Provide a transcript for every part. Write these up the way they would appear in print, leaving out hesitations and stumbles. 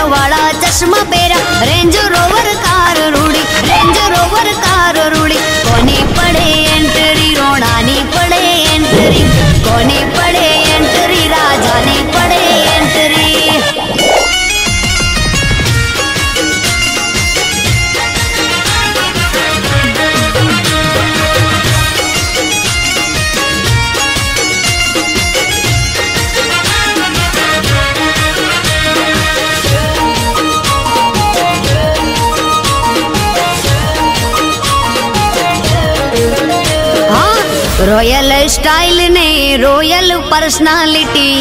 वाला चश्मा पेरा, रेंज रोवर कार रूड़ी, रेंज रोवर कार रूड़ी। कोनी पड़े एंट्री, रोणानी पड़े एंट्री, कोनी पड़े एंट्री, राजानी पड़े एंट्री। रॉयल स्टाइल ने रॉयल पर्सनालिटी,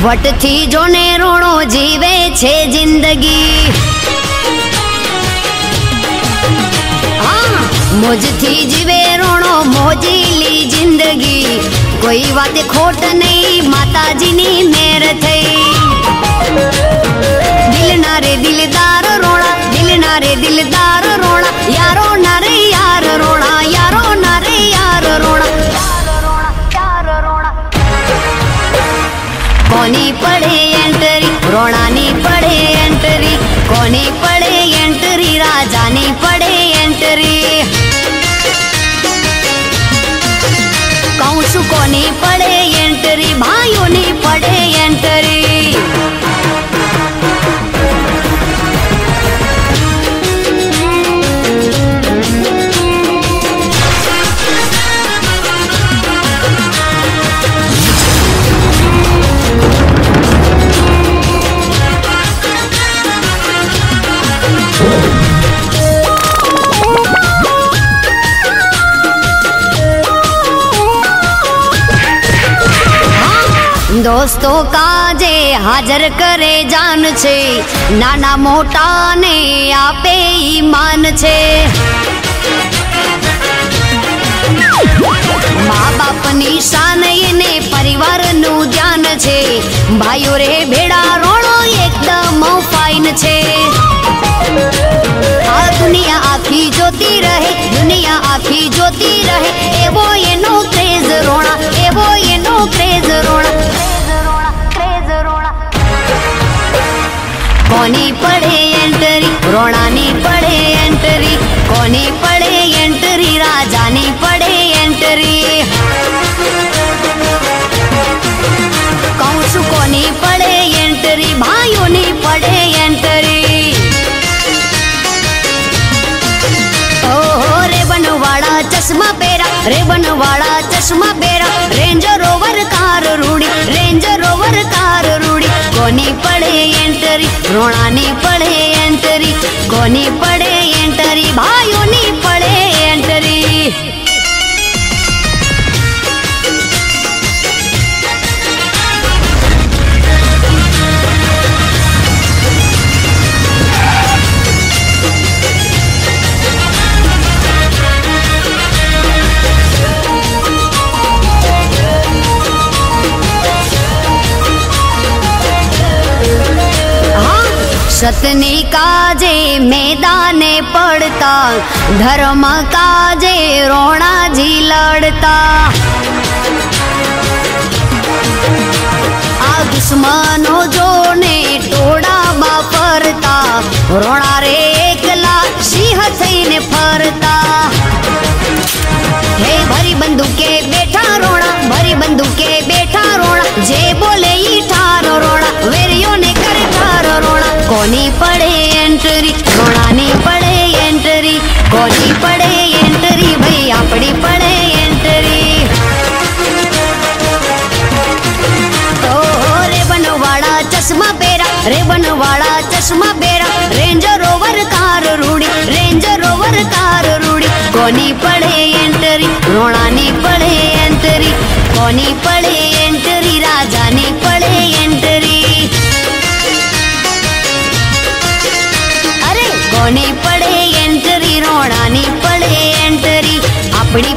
वट थी जोने रोणो जीवे छे जिंदगी। हाँ मोज थी जीवे रोणो मोजीली जिंदगी, कोई बात खोट नहीं माताजी नी मेर थई। दिल नारे दिलदार रोणा, दिल नारे दिलदार रोणा, यारो नारे यार रोणा, यारो नारे यार रोणा। कोनी पड़े एंट्री, रोणानी पड़े एंट्री, कोनी पड़े एंट्री, राजानी पड़े एंट्री। कौसु कोनी पड़े एंट्री, भाइयों ने पड़े एंट्री। दोस्तों काजे हाजर करे जान छे, नाना मोटा ने आपे ईमान छे। माँ बाप नी शान ने परिवार नु ध्यान छे, भाइयों रे भेड़ा रोणो एकदम फाइन छे। आ दुनिया आखी जोती रहे, दुनिया आखी जोती रहे, एवो एनो क्रेज रोणा, एवो एनो क्रेज रोणा। कोनी पड़े एंट्री, रोणानी पड़े एंट्री, कोनी पड़े एंट्री, राजानी पड़े एंट्री। कौसु कोनी पड़े एंट्री, भाइयों ने पड़े एंट्री। ओहो रेबन वाला चश्मा पेरा, रेबन वाला चश्मा पेरा, रेंज रोवर कार रूड़ी, रेंज रोवर कार रूड़ी। कोनी पड़े एंट्री, रोणानी पड़े एंट्री, कोनी पड़े एंट्री, भाइयों ने पड़े एंट्री। सतनी काजे मैदाने पड़ता, धर्म काजे रोणा जी लड़ता। आ दुश्मनो जोने टोड़ा बापरता, रोणा रे एकला सिंह थईने फरता। हे भरी बंदूके बैठा रोणा, भरी बंदूके बैठा रोणा, जे बोले ई ठार रोणा, वेरियो ने करे ठार रोणा। कोनी पड़े एंट्री, रोणानी पड़े एंट्री, कोनी पड़े एंट्री, भाई आपड़ी पड़े एंट्री। ओ रेबन वाला चश्मा पेरा, रेबन वाला चश्मा पेरा, रेंज रोवर कार रूड़ी, रेंज रोवर कार रूड़ी। कोनी पड़े एंट्री, रोणानी पड़े एंट्री, कोनी पड़े एंट्री, राजानी पड़े एंट्री। कोनी पड़े एंट्री, रोणानी पड़े एंट्री, आपड़ी